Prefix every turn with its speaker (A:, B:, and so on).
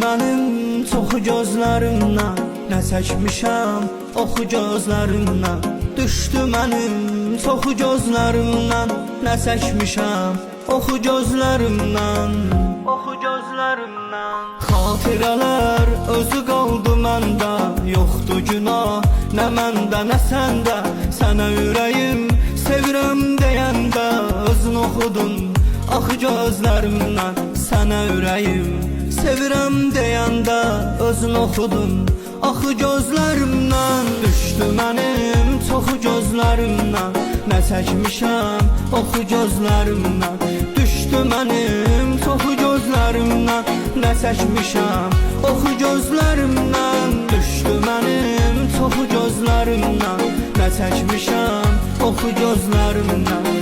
A: mənim çoxu gözlərimdən, nə çəkmişəm oxu gözlərimdən. Düşdü mənim çoxu gözlərimdən, nə çəkmişəm oxu gözlərimdən. Oxu gözlərimdən. Xatirələr özü qaldı məndə, yoxdur günah nə məndə nə səndə. Sənə ürəyim sevirəm deyəndə, özün oxudun axı gözlərimdən. Sənə ürəyim sevirəm deyəndə, özün oxudun axı gözlərimdən. Düşdü mənim çoxu gözlərimdən, nə çəkmişəm oxu gözlərimdən. Düşdü mənim çoxu gözlərimdən, nə çəkmişəm oxu gözlərimdən. Düşdü mənim çoxu gözlərimdən, nə çəkmişəm oxu gözlərimdən.